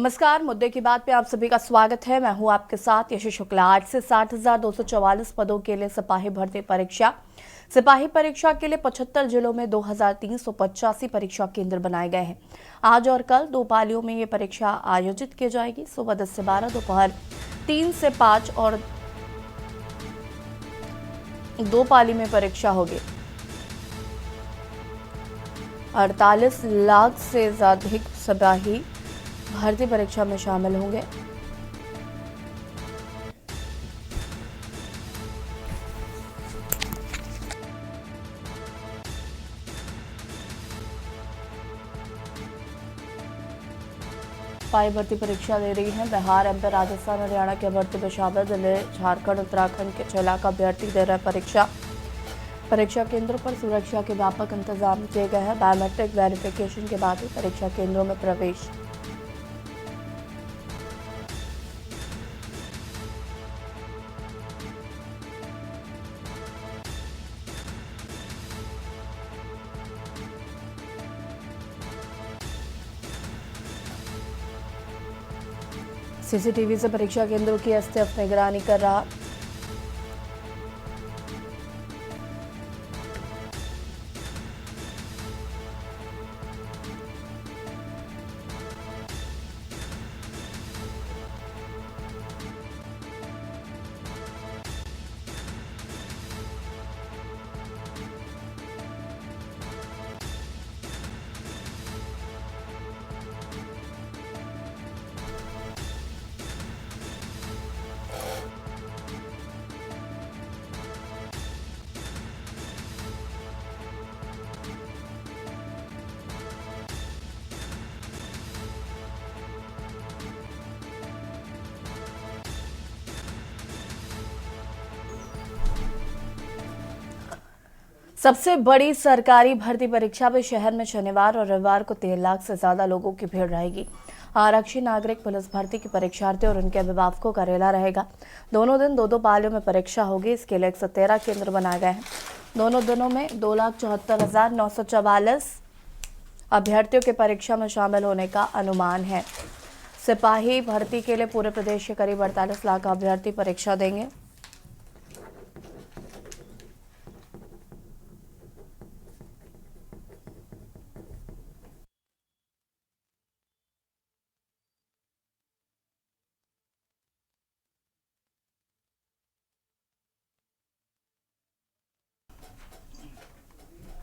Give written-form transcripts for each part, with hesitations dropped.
नमस्कार। मुद्दे की बात पे आप सभी का स्वागत है। मैं हूं आपके साथ यशि शुक्ला। 8 से 60,244 पदों के लिए सिपाही भर्ती परीक्षा। सिपाही परीक्षा के लिए 75 जिलों में 2,385 परीक्षा केंद्र बनाए गए हैं। आज और कल दो पालियों में ये परीक्षा आयोजित की जाएगी। सुबह 10 से 12, दोपहर 3 से 5 और दो पाली में परीक्षा होगी। 48 लाख से अधिक सिपाही भर्ती परीक्षा में शामिल होंगे। सिपाही भर्ती परीक्षा दे रही हैं बिहार, एमपी, राजस्थान, हरियाणा के भर्ती में शामिल दिल्ली, झारखंड, उत्तराखंड के 6 लाख अभ्यर्थी दे रहे परीक्षा। परीक्षा केंद्रों पर सुरक्षा के व्यापक इंतजाम किए गए हैं। बायोमेट्रिक वेरिफिकेशन के बाद ही परीक्षा केंद्रों में प्रवेश। सीसीटीवी से परीक्षा केंद्रों की एसटीएफ निगरानी कर रहा। सबसे बड़ी सरकारी भर्ती परीक्षा में शहर में शनिवार और रविवार को 13 लाख से ज्यादा लोगों की भीड़ रहेगी। आरक्षी, नागरिक, पुलिस भर्ती के परीक्षार्थी और उनके अभिभावकों का रेला रहेगा। दोनों दिन दो पालियों में परीक्षा होगी। इसके लिए 113 केंद्र बनाए गए हैं। दोनों दिनों में 2,74,944 अभ्यर्थियों के परीक्षा में शामिल होने का अनुमान है। सिपाही भर्ती के लिए पूरे प्रदेश के करीब 48 लाख अभ्यर्थी परीक्षा देंगे।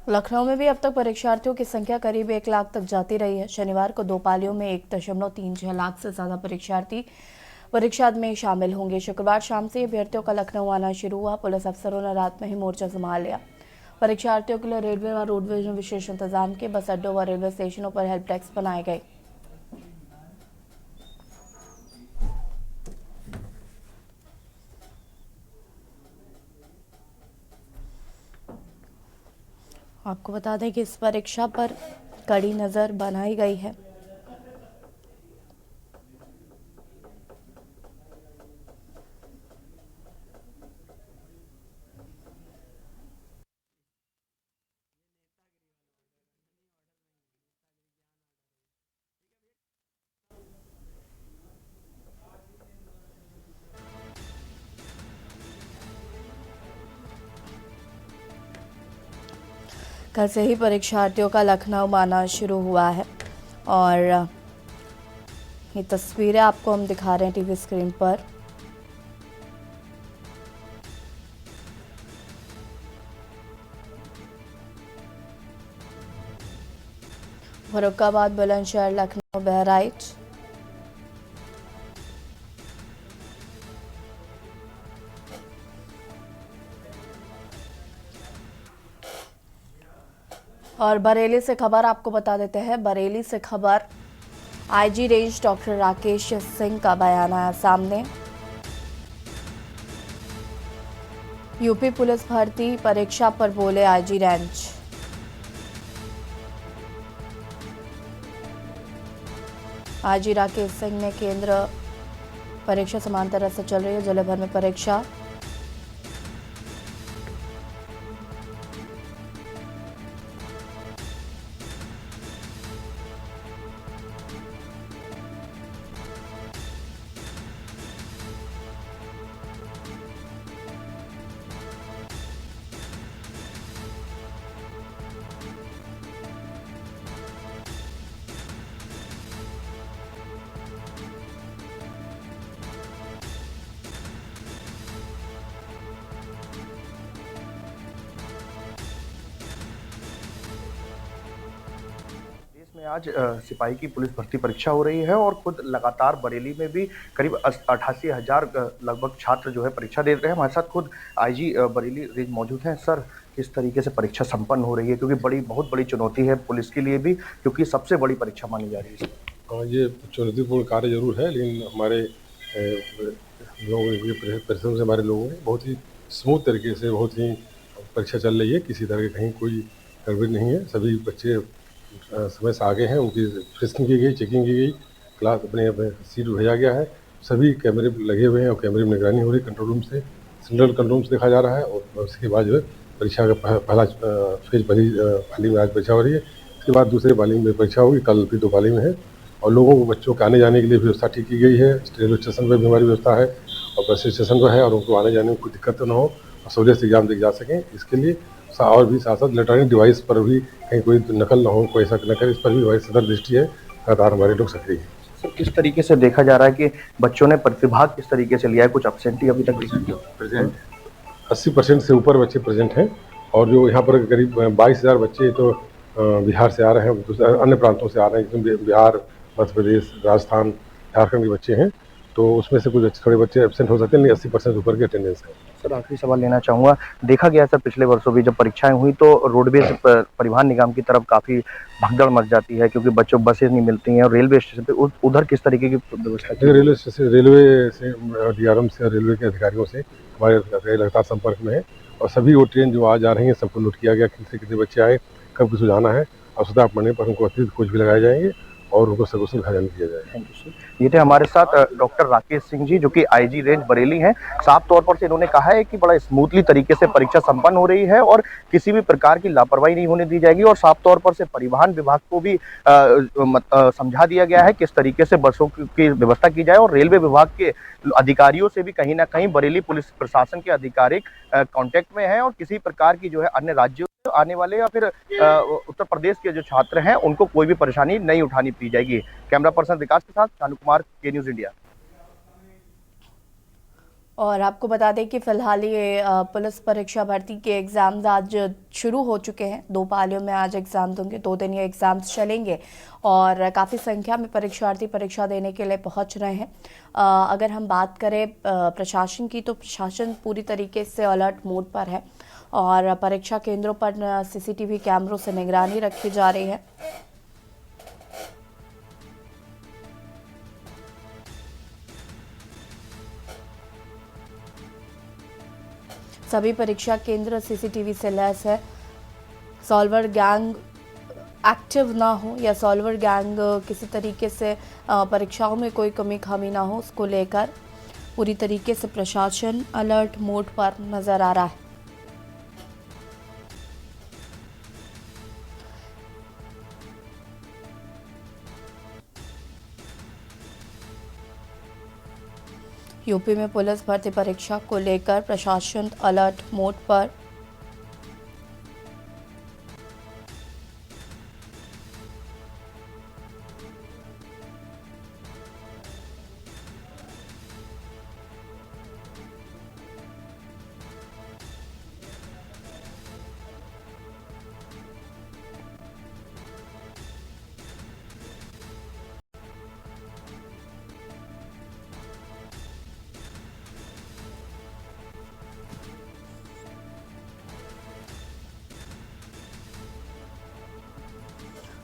लखनऊ में भी अब तक परीक्षार्थियों की संख्या करीब 1 लाख तक जाती रही है। शनिवार को दो पालियों में 1.36 लाख से ज्यादा परीक्षार्थी परीक्षा में शामिल होंगे। शुक्रवार शाम से अभ्यर्थियों का लखनऊ आना शुरू हुआ। पुलिस अफसरों ने रात में ही मोर्चा संभाल लिया। परीक्षार्थियों के लिए रेलवे व रोडवेज में विशेष इंतजाम किए। बस अड्डों व रेलवे स्टेशनों पर हेल्प डेस्क बनाए गए। आपको बता दें कि इस परीक्षा पर कड़ी नजर बनाई गई है। कल से ही परीक्षार्थियों का लखनऊ आना शुरू हुआ है और ये तस्वीरें आपको हम दिखा रहे हैं टीवी स्क्रीन पर। फर्रुखाबाद, बुलंदशहर, लखनऊ, बहराइच। और बरेली से खबर आपको बता देते हैं। बरेली से खबर, IG range doctor Rakesh Singh का बयान आया सामने। यूपी पुलिस भर्ती परीक्षा पर बोले IG range. IG Rakesh Singh ने केंद्र परीक्षा समांतर से चल रही है, जिले भर में परीक्षा। आज सिपाही की पुलिस भर्ती परीक्षा हो रही है और खुद लगातार बरेली में भी करीब 88,000 लगभग छात्र जो है परीक्षा दे रहे हैं। हमारे साथ खुद आईजी बरेली रेंज मौजूद हैं। सर, किस तरीके से परीक्षा संपन्न हो रही है, क्योंकि बहुत बड़ी चुनौती है पुलिस के लिए भी, क्योंकि सबसे बड़ी परीक्षा मानी जा रही है इसमें। हाँ, ये चुनौतीपूर्ण कार्य ज़रूर है, लेकिन हमारे लोगों के परिश्रम से हमारे लोगों ने बहुत ही स्मूथ तरीके से बहुत ही परीक्षा चल रही है। किसी तरह की कहीं कोई गड़बड़ी नहीं है। सभी बच्चे समय से आगे हैं, उनकी फ्रिस्किंग की गई, चेकिंग की गई, क्लास अपने अपने सीट भेजा गया है। सभी कैमरे लगे हुए हैं और कैमरे में निगरानी हो रही है। कंट्रोल रूम से, सेंट्रल कंट्रोल रूम से देखा जा रहा है। और उसके बाद जो है परीक्षा का पहला फेज पाली में आज परीक्षा हो रही है। इसके बाद दूसरे पाली में परीक्षा होगी, कल भी 2 पाली में है। और लोगों को, बच्चों के आने जाने के लिए व्यवस्था ठीक की गई है। रेलवे स्टेशन पर भी हमारी व्यवस्था है और बस स्टेशन पर है, और उनको आने जाने में कोई दिक्कत ना हो और सहूलियत से एग्जाम देके जा सकें। इसके लिए और भी साथ साथ इलेक्ट्रॉनिक डिवाइस पर भी कहीं कोई नकल ना हो, कोई ऐसा न करे, इस पर भी हमारी सतर्क दृष्टि है। लगातार हमारे लोग सक्रिय हैं। सर, किस तरीके से देखा जा रहा है कि बच्चों ने प्रतिभाग किस तरीके से लिया है? कुछ एब्सेंटी अभी तक प्रेजेंट? 80% से ऊपर बच्चे प्रेजेंट हैं। और जो यहाँ पर करीब 22,000 बच्चे तो बिहार से आ रहे हैं, दूसरे अन्य प्रांतों से आ रहे हैं, जिसमें बिहार, मध्य प्रदेश, राजस्थान, झारखंड के बच्चे हैं। तो उसमें से कुछ थोड़े बच्चे एब्सेंट हो सकते हैं, लेकिन 80% ऊपर की अटेंडेंस है। सर, आखिरी सवाल लेना चाहूंगा। देखा गया सर, पिछले वर्षों भी जब परीक्षाएं हुई तो रोडवेज परिवहन निगम की तरफ काफी भगदड़ मच जाती है, क्योंकि बच्चों बसें नहीं मिलती हैं, और रेलवे स्टेशन पे उधर किस तरीके की व्यवस्था की? देखिए, रेलवे स्टेशन, रेलवे से, डीआरएम से और रेलवे के अधिकारियों से हमारे लगातार संपर्क में है। और सभी वो ट्रेन जो आज आ रही हैं सबको नोट किया गया, कितने कितने बच्चे आए, कब किसको जाना है। आवश्यकता पड़ने पर उनको अतिरिक्त कोच भी लगाए जाएंगे और उनको सकुशल भजन किया जाएगा। Thank you sir. ये थे हमारे साथ डॉक्टर राकेश सिंह जी, जो कि आईजी रेंज बरेली हैं। साफ तौर पर से इन्होंने कहा है कि बड़ा स्मूथली तरीके से परीक्षा संपन्न हो रही है और किसी भी प्रकार की लापरवाही नहीं होने दी जाएगी। और साफ तौर पर से परिवहन विभाग को भी समझा दिया गया है किस तरीके से बसों की व्यवस्था की जाए, और रेलवे विभाग के अधिकारियों से भी कहीं ना कहीं बरेली पुलिस प्रशासन के आधिकारिक कांटेक्ट में है, और किसी प्रकार की जो है अन्य राज्यों आने वाले या फिर उत्तर प्रदेश के जो छात्र हैं उनको कोई भी परेशानी नहीं उठानी दी जाएगी। कैमरा पर्सन विकास के साथ शानू कुमार, के न्यूज इंडिया। और आपको बता दें कि फिलहाल ये पुलिस परीक्षा भर्ती के एग्ज़ाम्स आज शुरू हो चुके हैं। 2 पालियों में आज एग्ज़ाम्स होंगे, 2 दिन ये एग्ज़ाम्स चलेंगे और काफ़ी संख्या में परीक्षार्थी परीक्षा देने के लिए पहुंच रहे हैं। अगर हम बात करें प्रशासन की, तो प्रशासन पूरी तरीके से अलर्ट मोड पर है और परीक्षा केंद्रों पर सीसीटीवी कैमरों से निगरानी रखी जा रही है। सभी परीक्षा केंद्र सीसीटीवी से लैस है। सॉल्वर गैंग एक्टिव ना हो या सॉल्वर गैंग किसी तरीके से परीक्षाओं में कोई कमी खामी ना हो, उसको लेकर पूरी तरीके से प्रशासन अलर्ट मोड पर नजर आ रहा है। यूपी में पुलिस भर्ती परीक्षा को लेकर प्रशासन अलर्ट मोड पर।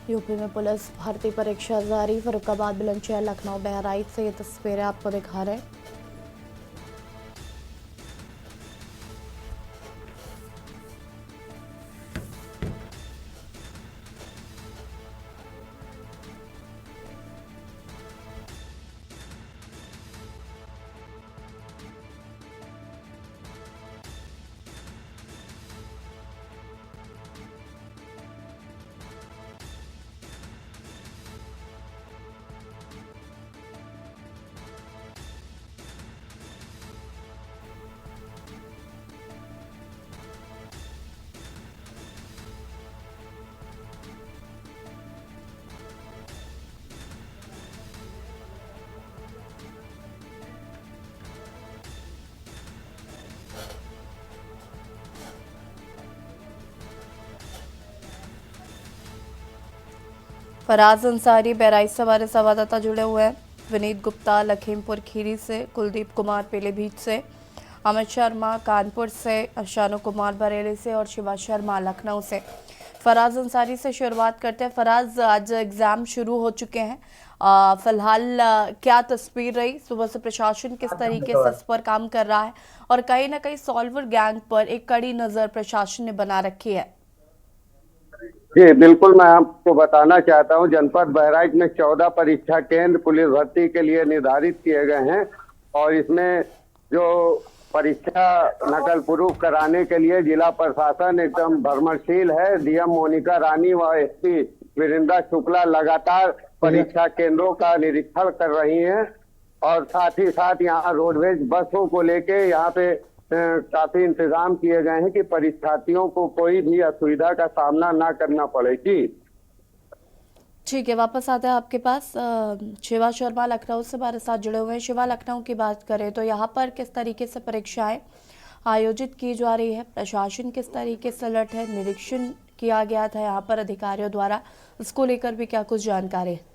यूपी में पुलिस भर्ती परीक्षा जारी। फरुखाबाद, बुलंदशहर, लखनऊ, बहराइच से ये तस्वीरें आपको दिखा रहे हैं। फराज अंसारी बहराइच से हमारे संवाददाता जुड़े हुए हैं। विनीत गुप्ता लखीमपुर खीरी से, कुलदीप कुमार पीलीभीत से, अमित शर्मा कानपुर से, शानू कुमार बरेली से और शिवा शर्मा लखनऊ से। फराज अंसारी से शुरुआत करते हैं। फराज, आज एग्जाम शुरू हो चुके हैं, फिलहाल क्या तस्वीर रही? सुबह से प्रशासन किस तरीके से इस पर काम कर रहा है और कहीं ना कहीं सॉल्वर गैंग पर एक कड़ी नजर प्रशासन ने बना रखी है। जी बिल्कुल, मैं आपको बताना चाहता हूं, जनपद बहराइच में 14 परीक्षा केंद्र पुलिस भर्ती के लिए निर्धारित किए गए हैं और इसमें जो परीक्षा नकल प्रूफ कराने के लिए जिला प्रशासन एकदम भ्रमणशील है। डीएम मोनिका रानी व एसपी वीरेंद्र शुक्ला लगातार परीक्षा केंद्रों का निरीक्षण कर रही हैं और साथ ही साथ यहाँ रोडवेज बसों को लेके यहाँ पे काफी इंतजाम किए गए हैं कि परीक्षार्थियों को कोई भी असुविधा का सामना ना करना पड़े। जी ठीक है, वापस आते हैं आपके पास। शिवा शर्मा लखनऊ से हमारे साथ जुड़े हुए हैं। शिवा, लखनऊ की बात करें तो यहाँ पर किस तरीके से परीक्षाएं आयोजित की जा रही है, प्रशासन किस तरीके से अलर्ट है, निरीक्षण किया गया था यहाँ पर अधिकारियों द्वारा, इसको लेकर भी क्या कुछ जानकारी है?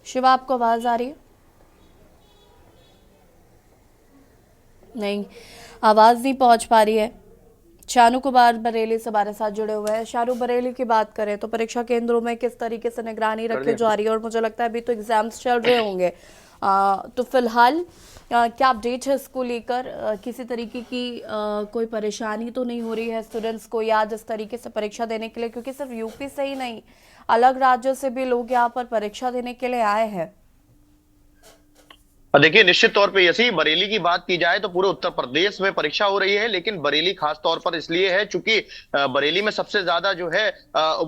शिवा, आपको आवाज आ रही है? नहीं, आवाज नहीं पहुंच पा रही है। शानू कुमार बरेली से हमारे साथ जुड़े हुए हैं। शानू, बरेली की बात करें तो परीक्षा केंद्रों में किस तरीके से निगरानी रखी जा रही है और मुझे लगता है अभी तो एग्जाम्स चल रहे होंगे, तो फिलहाल क्या अपडेट है इसको लेकर? किसी तरीके की कोई परेशानी तो नहीं हो रही है स्टूडेंट्स को या जिस तरीके से परीक्षा देने के लिए, क्योंकि सिर्फ यूपी से ही नहीं अलग राज्यों से भी लोग यहाँ पर परीक्षा देने के लिए आए हैं? देखिए, निश्चित तौर पे यसी बरेली की बात की जाए तो पूरे उत्तर प्रदेश में परीक्षा हो रही है, लेकिन बरेली खास तौर पर इसलिए है चूंकि बरेली में सबसे ज्यादा जो है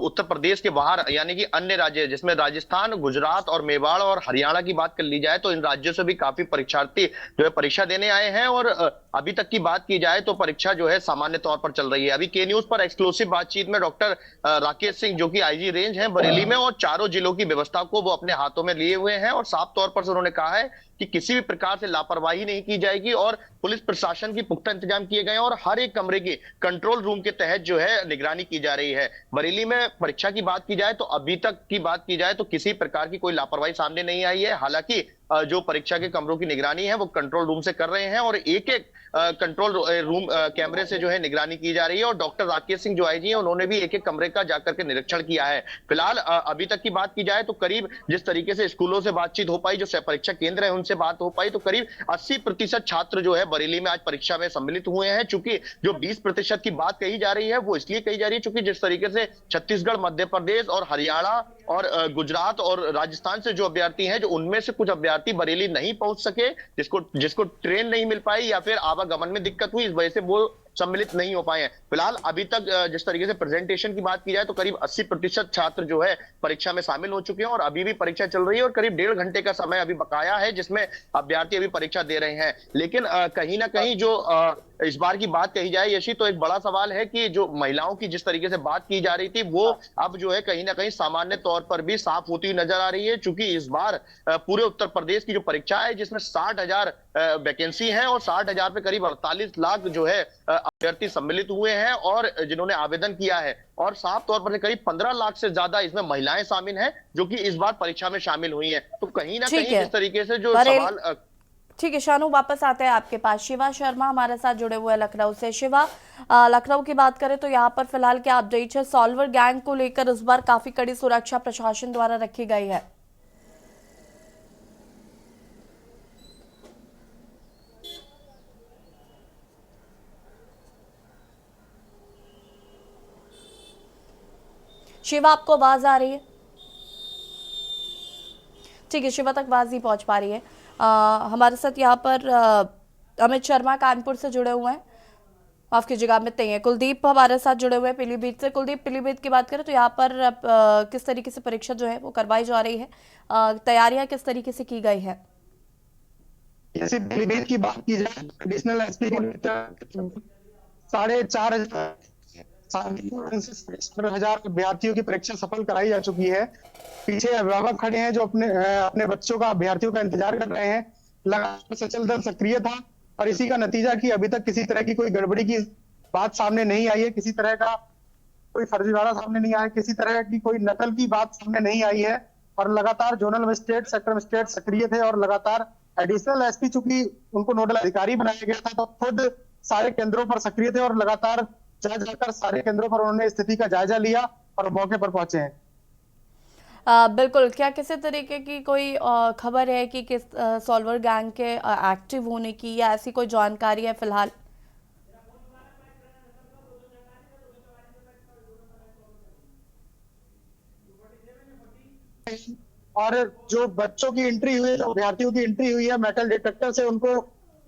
उत्तर प्रदेश के बाहर यानी कि अन्य राज्य जिसमें राजस्थान, गुजरात और मेवाड़ और हरियाणा की बात कर ली जाए तो इन राज्यों से भी काफी परीक्षार्थी जो है परीक्षा देने आए हैं। और अभी तक की बात की जाए तो परीक्षा जो है सामान्य तौर पर चल रही है। अभी के न्यूज पर एक्सक्लूसिव बातचीत में डॉक्टर राकेश सिंह जो कि आईजी रेंज है बरेली में और चारों जिलों की व्यवस्था को वो अपने हाथों में लिए हुए हैं और साफ तौर पर उन्होंने कहा है कि किसी भी प्रकार से लापरवाही नहीं की जाएगी और पुलिस प्रशासन की पुख्ता इंतजाम किए गए हैं और हर एक कमरे की कंट्रोल रूम के तहत जो है निगरानी की जा रही है। बरेली में परीक्षा की बात की जाए तो अभी तक की बात की जाए तो किसी प्रकार की कोई लापरवाही सामने नहीं आई है। हालांकि जो परीक्षा के कमरों की निगरानी है वो कंट्रोल रूम से कर रहे हैं और एक एक कंट्रोल रूम कैमरे से जो है निगरानी की जा रही है और डॉक्टर राकेश सिंह जो आईजी हैं उन्होंने भी एक एक कमरे का जाकर के निरीक्षण किया है। फिलहाल अभी तक की बात की जाए तो करीब जिस तरीके से स्कूलों से बातचीत हो पाई, जो परीक्षा केंद्र है उनसे बात हो पाई, तो करीब 80% छात्र जो है बरेली में आज परीक्षा में सम्मिलित हुए हैं। चूंकि जो 20% की बात कही जा रही है वो इसलिए कही जा रही है चूंकि जिस तरीके से छत्तीसगढ़, मध्य प्रदेश और हरियाणा और गुजरात और राजस्थान से जो अभ्यर्थी हैं, जो उनमें से कुछ अभ्यर्थी बरेली नहीं पहुंच सके, जिसको ट्रेन नहीं मिल पाई या फिर आवागमन में दिक्कत हुई, इस वजह से वो सम्मिलित नहीं हो पाए हैं। फिलहाल अभी तक जिस तरीके से प्रेजेंटेशन की बात की जाए तो करीब 80% छात्र जो है परीक्षा में शामिल हो चुके हैं और अभी भी परीक्षा चल रही है और करीब 1.5 घंटे का समय अभी बकाया है जिसमें अभ्यर्थी अभी परीक्षा दे रहे हैं। लेकिन कहीं ना कहीं जो इस बार की बात कही जाए यशी, तो एक बड़ा सवाल है कि जो महिलाओं की जिस तरीके से बात की जा रही थी वो अब जो है कहीं ना कहीं सामान्य तौर पर भी साफ होती हुई नजर आ रही है। चूंकि इस बार पूरे उत्तर प्रदेश की जो परीक्षा है जिसमें 60,000 वैकेंसी है और 60,000 पे करीब 48 लाख जो है अभ्यर्थी सम्मिलित हुए हैं और जिन्होंने आवेदन किया है और साफ तौर पर करीब 15 लाख से ज्यादा इसमें महिलाएं शामिल हैं जो कि इस बार परीक्षा में शामिल हुई हैं। तो कहीं ना कहीं इस तरीके से जो सवाल ठीक है शानू, वापस आते हैं आपके पास। शिवा शर्मा हमारे साथ जुड़े हुए हैं लखनऊ से। शिवा, लखनऊ की बात करें तो यहाँ पर फिलहाल क्या अपडेट है? सॉल्वर गैंग को लेकर इस बार काफी कड़ी सुरक्षा प्रशासन द्वारा रखी गई है। शिवा, आपको आवाज आ रही है? ठीक है, शिवा तक आवाज नहीं पहुंच पा रही है। हमारे साथ यहाँ पर अमित शर्मा कानपुर से जुड़े हुए हैं, माफ कीजिएगा अमित नहीं है, कुलदीप हमारे साथ जुड़े हुए हैं पीलीभीत से। कुलदीप, पीलीभीत की बात करें तो यहाँ पर किस तरीके से परीक्षा जो है वो करवाई जा रही है, तैयारियां किस तरीके से की गई है? जैसे पीलीभीत की बात की जाए, एडिशनल एसपी के 4,500 अभ्यर्थियों की परीक्षा सफल कराई जा चुकी है। पीछे अभिभावक खड़े हैं जो अपने बच्चों का, अभ्यर्थियों का इंतजार कर रहे हैं। लगातार सचल दल सक्रिय था और इसी का नतीजा कि अभी तक किसी तरह की कोई गड़बड़ी की बात सामने नहीं आई है, किसी तरह का कोई फर्जीवाड़ा सामने नहीं आया है, किसी तरह की कोई नकल की बात सामने नहीं आई है। और लगातार जोनल मजिस्ट्रेट, सेक्टर मजिस्ट्रेट सक्रिय थे और लगातार एडिशनल एसपी चूंकि उनको नोडल अधिकारी बनाया गया था तो खुद सारे केंद्रों पर सक्रिय थे और लगातार जाकर सारे केंद्रों पर उन्होंने स्थिति का जायजा लिया और मौके पर पहुंचे हैं। बिल्कुल, क्या किसी तरीके की कोई खबर है कि किस सॉल्वर गैंग के एक्टिव होने की या ऐसी कोई जानकारी है फिलहाल? और जो बच्चों की एंट्री हुई है, जो अभ्यर्थियों की एंट्री हुई है, मेटल डिटेक्टर से उनको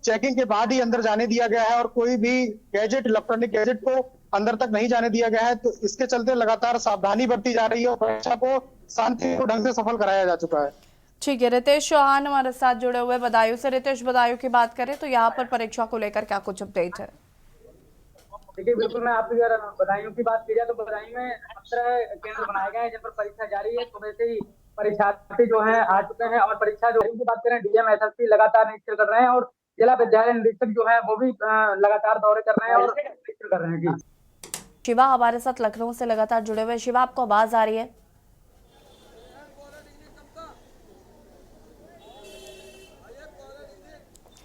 चेकिंग के बाद ही अंदर जाने दिया गया है और कोई भी गैजेट, इलेक्ट्रॉनिक गैजेट को अंदर तक नहीं जाने दिया गया है। तो इसके चलते लगातार सावधानी बरती जा रही है और परीक्षा को शांतिपूर्ण ढंग से सफल कराया जा चुका है। ठीक है, रितेश चौहान हमारे साथ जुड़े हुए बदायूं से। रितेश, बदायूं की बात करें तो यहाँ पर परीक्षा को लेकर क्या कुछ अपडेट है? देखिए, बिल्कुल मैं आपकी अगर बदायूं की बात की जाए तो बदायूं में 17 केंद्र बनाए गए हैं जिन पर परीक्षा जारी है। सुबह से ही परीक्षार्थी जो है आ चुके हैं और परीक्षा जो की बात करें, डीएम एसएसपी लगातार निरीक्षण कर रहे हैं और जिला विद्यालय निरीक्षक जो है वो भी लगातार दौरे कर रहे हैं और निरीक्षण कर रहे हैं। शिवा हमारे साथ लखनऊ से लगातार जुड़े हुए। शिवा, आपको आवाज आ रही है?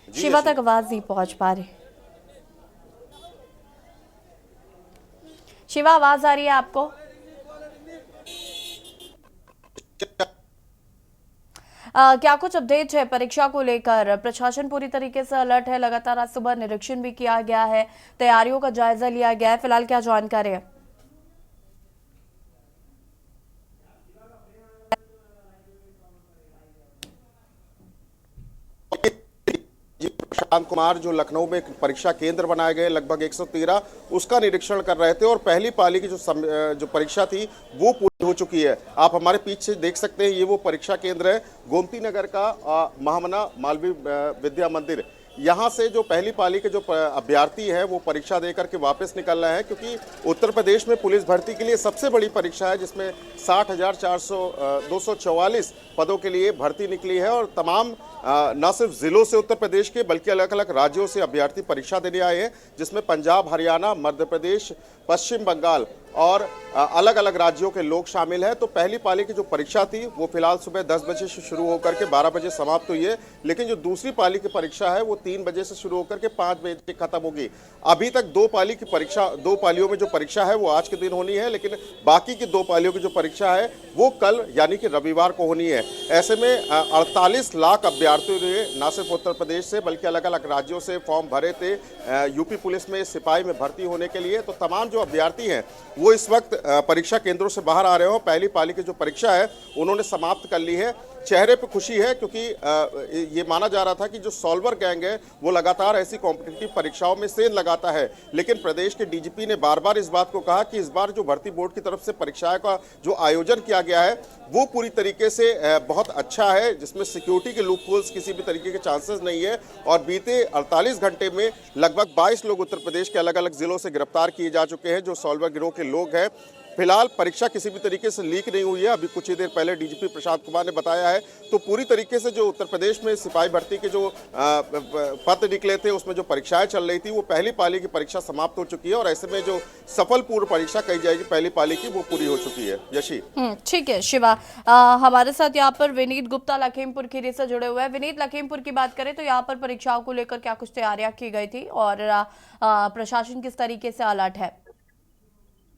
शिवा तक आवाज नहीं पहुंच पा रही। शिवा, आवाज आ रही है आपको? क्या कुछ अपडेट है परीक्षा को लेकर? प्रशासन पूरी तरीके से अलर्ट है, लगातार आज सुबह निरीक्षण भी किया गया है, तैयारियों का जायजा लिया गया है, फिलहाल क्या जानकारी है? प्रशांत कुमार जो लखनऊ में परीक्षा केंद्र बनाए गए लगभग 113 उसका निरीक्षण कर रहे थे और पहली पाली की जो परीक्षा थी वो पूरी हो चुकी है। आप हमारे पीछे देख सकते हैं, ये वो परीक्षा केंद्र है गोमती नगर का महामना मालवीय विद्या मंदिर। यहाँ से जो पहली पाली के जो अभ्यर्थी हैं वो परीक्षा देकर के वापस निकल रहे हैं क्योंकि उत्तर प्रदेश में पुलिस भर्ती के लिए सबसे बड़ी परीक्षा है जिसमें 60,244 पदों के लिए भर्ती निकली है और तमाम न सिर्फ जिलों से उत्तर प्रदेश के बल्कि अलग अलग राज्यों से अभ्यर्थी परीक्षा देने आए हैं जिसमें पंजाब, हरियाणा, मध्य प्रदेश, पश्चिम बंगाल और अलग अलग राज्यों के लोग शामिल हैं। तो पहली पाली की जो परीक्षा थी वो फिलहाल सुबह 10 बजे से शुरू होकर के 12 बजे समाप्त हुई है, लेकिन जो दूसरी पाली की परीक्षा है वो 3 बजे से शुरू होकर के 5 बजे खत्म होगी। अभी तक 2 पाली की परीक्षा, 2 पालियों में जो परीक्षा है वो आज के दिन होनी है, लेकिन बाकी की 2 पालियों की जो परीक्षा है वो कल यानी कि रविवार को होनी है। ऐसे में 48 लाख अभ्यर्थियों ने न सिर्फ उत्तर प्रदेश से बल्कि अलग अलग राज्यों से फॉर्म भरे थे यूपी पुलिस में सिपाही में भर्ती होने के लिए। तो तमाम जो अभ्यर्थी हैं वो इस वक्त परीक्षा केंद्रों से बाहर आ रहे हो। पहली पाली की जो परीक्षा है उन्होंने समाप्त कर ली है। चेहरे पे खुशी है क्योंकि ये माना जा रहा था कि जो सॉल्वर गैंग है वो लगातार ऐसी कॉम्पिटिटिव परीक्षाओं में सेंध लगाता है, लेकिन प्रदेश के डीजीपी ने बार बार इस बात को कहा कि इस बार जो भर्ती बोर्ड की तरफ से परीक्षाओं का जो आयोजन किया गया है वो पूरी तरीके से बहुत अच्छा है, जिसमें सिक्योरिटी के लूपहोल्स किसी भी तरीके के चांसेस नहीं है। और बीते 48 घंटे में लगभग 22 लोग उत्तर प्रदेश के अलग अलग जिलों से गिरफ्तार किए जा चुके हैं जो सॉल्वर गिरोह के लोग हैं। फिलहाल परीक्षा किसी भी तरीके से लीक नहीं हुई है। अभी कुछ ही देर पहले डीजीपी प्रशांत कुमार ने बताया है। तो पूरी तरीके से जो उत्तर प्रदेश में सिपाही भर्ती के जो पत्र निकले थे उसमें जो परीक्षाएं चल रही थी वो पहली पाली की परीक्षा समाप्त हो चुकी है और ऐसे में जो सफल पूर्व परीक्षा कही जाएगी पहली पाली की वो पूरी हो चुकी है। यशी, ठीक है शिवा। हमारे साथ यहाँ पर विनीत गुप्ता लखीमपुर खीरी से जुड़े हुए हैं। विनीत, लखीमपुर की बात करें तो यहाँ पर परीक्षाओं को लेकर क्या कुछ तैयारियां की गई थी और प्रशासन किस तरीके से अलर्ट है?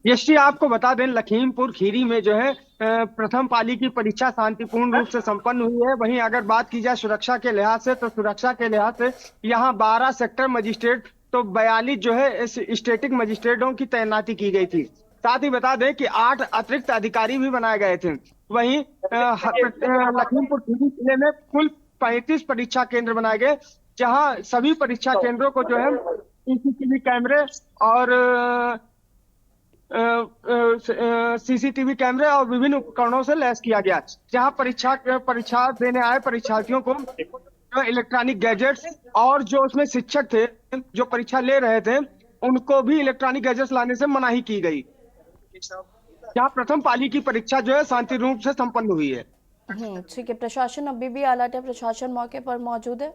यशी, आपको बता दें लखीमपुर खीरी में जो है प्रथम पाली की परीक्षा शांतिपूर्ण रूप से संपन्न हुई है। वहीं अगर बात की जाए सुरक्षा के लिहाज से तो सुरक्षा के लिहाज से यहाँ 12 सेक्टर मजिस्ट्रेट तो 42 जो है स्टेटिक मजिस्ट्रेटों की तैनाती की गई थी। साथ ही बता दें कि 8 अतिरिक्त अधिकारी भी बनाए गए थे। वहीं लखीमपुर खीरी जिले में कुल 35 परीक्षा केंद्र बनाए गए जहाँ सभी परीक्षा केंद्रों को जो है सीसीटीवी कैमरे और सीसीटीवी कैमरे और विभिन्न उपकरणों से लैस किया गया, जहां परीक्षा देने आए परीक्षार्थियों को इलेक्ट्रॉनिक गैजेट्स और जो उसमें शिक्षक थे जो परीक्षा ले रहे थे उनको भी इलेक्ट्रॉनिक गैजेट्स लाने से मनाही की गई। जहां प्रथम पाली की परीक्षा जो है शांति रूप से संपन्न हुई है। ठीक है, प्रशासन अभी भी अलर्ट है, प्रशासन मौके पर मौजूद है।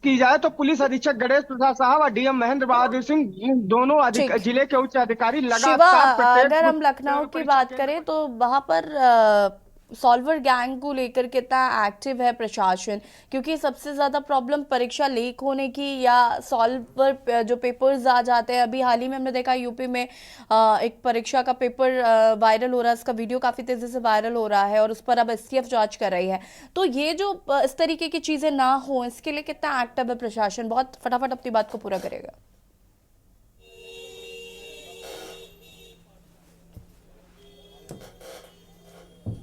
की जाए तो पुलिस अधीक्षक गणेश प्रसाद साहब और डीएम महेंद्र बहादुर सिंह दोनों ठीक। जिले के उच्च अधिकारी शिवा, लगातार प्रत्येक अगर हम लखनऊ की परीक्षा बात केंद्र करें तो वहां पर सॉल्वर गैंग को लेकर कितना एक्टिव है प्रशासन, क्योंकि सबसे ज्यादा प्रॉब्लम परीक्षा लीक होने की या सॉल्वर जो पेपर्स आ जाते हैं। अभी हाल ही में हमने देखा यूपी में एक परीक्षा का पेपर वायरल हो रहा है, इसका वीडियो काफी तेजी से वायरल हो रहा है और उस पर अब एसटीएफ जांच कर रही है। तो ये जो इस तरीके की चीजें ना हो, इसके लिए कितना एक्टिव है प्रशासन? बहुत फटाफट अपनी बात को पूरा करेगा।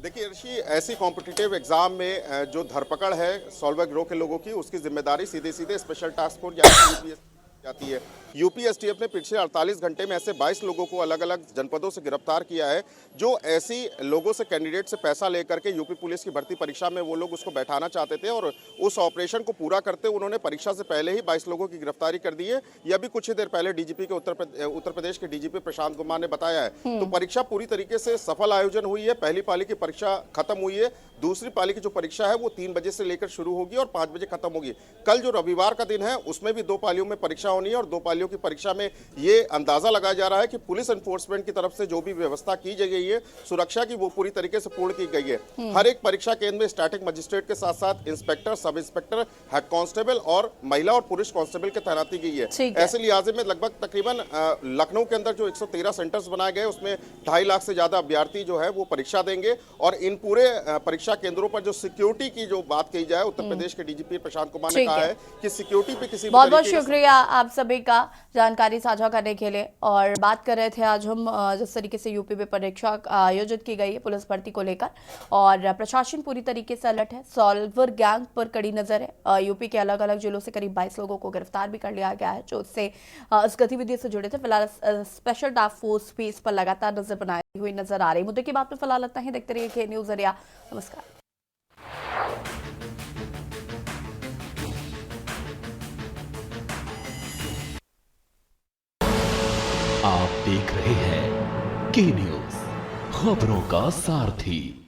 देखिए ऋषि, ऐसी कॉम्पिटिटिव एग्जाम में जो धरपकड़ है सॉल्वर गिरोह के लोगों की, उसकी जिम्मेदारी सीधे सीधे स्पेशल टास्क फोर्स या यूपीएससी जाती है। यूपी एसटीएफ ने पिछले 48 घंटे में ऐसे 22 लोगों को अलग अलग जनपदों से गिरफ्तार किया है, जो ऐसी लोगों से, कैंडिडेट से पैसा लेकर के यूपी पुलिस की भर्ती परीक्षा में वो लोग उसको बैठाना चाहते थे और उस ऑपरेशन को पूरा करते उन्होंने परीक्षा से पहले ही 22 लोगों की गिरफ्तारी कर दी है। यह अभी कुछ ही देर पहले डीजीपी के उत्तर प्रदेश के डीजीपी प्रशांत कुमार ने बताया है। तो परीक्षा पूरी तरीके से सफल आयोजन हुई है। पहली पाली की परीक्षा खत्म हुई है, दूसरी पाली की जो परीक्षा है वो 3 बजे से लेकर शुरू होगी और 5 बजे खत्म होगी। कल जो रविवार का दिन है उसमें भी 2 पालियों में परीक्षा होनी है और 2 पालियों की परीक्षा में ये अंदाजा लगाया जा रहा है कि पुलिस एनफोर्समेंट की तरफ से जो भी व्यवस्था की गई है सुरक्षा की, वो पूरी तरीके से पूर्ण की गई है। हर एक परीक्षा केंद्र में स्टैटिक मजिस्ट्रेट के साथ साथ inspector, sub inspector, head constable और महिला और पुरुष कांस्टेबल की तैनाती की है। ऐसे लिहाजे में लगभग तकरीबन लखनऊ के अंदर जो 113 सेंटर्स बनाए गए उसमें 2.5 लाख से ज्यादा अभ्यर्थी जो है वो परीक्षा देंगे और इन पूरे परीक्षा केंद्रों पर जो सिक्योरिटी की जो बात कही जाए, उत्तर प्रदेश के डीजीपी प्रशांत कुमार ने कहा है कि सिक्योरिटी पे किसी बहुत बहुत शुक्रिया आप सभी का जानकारी साझा करने के लिए। और बात कर रहे थे आज हम जिस तरीके से यूपी में परीक्षा आयोजित की गई है पुलिस भर्ती को लेकर, और प्रशासन पूरी तरीके से अलर्ट है। सॉल्वर गैंग पर कड़ी नजर है। यूपी के अलग अलग जिलों से करीब 22 लोगों को गिरफ्तार भी कर लिया गया है जो इससे इस गतिविधि से जुड़े थे। फिलहाल स्पेशल टास्क फोर्स भी इस पर लगातार नजर बनाई हुई नजर आ रही। मुद्दे की बात में फिलहाल इतना ही। देखते रहिए के न्यूज़ इंडिया। नमस्कार। आप देख रहे हैं के न्यूज़, खबरों का सारथी।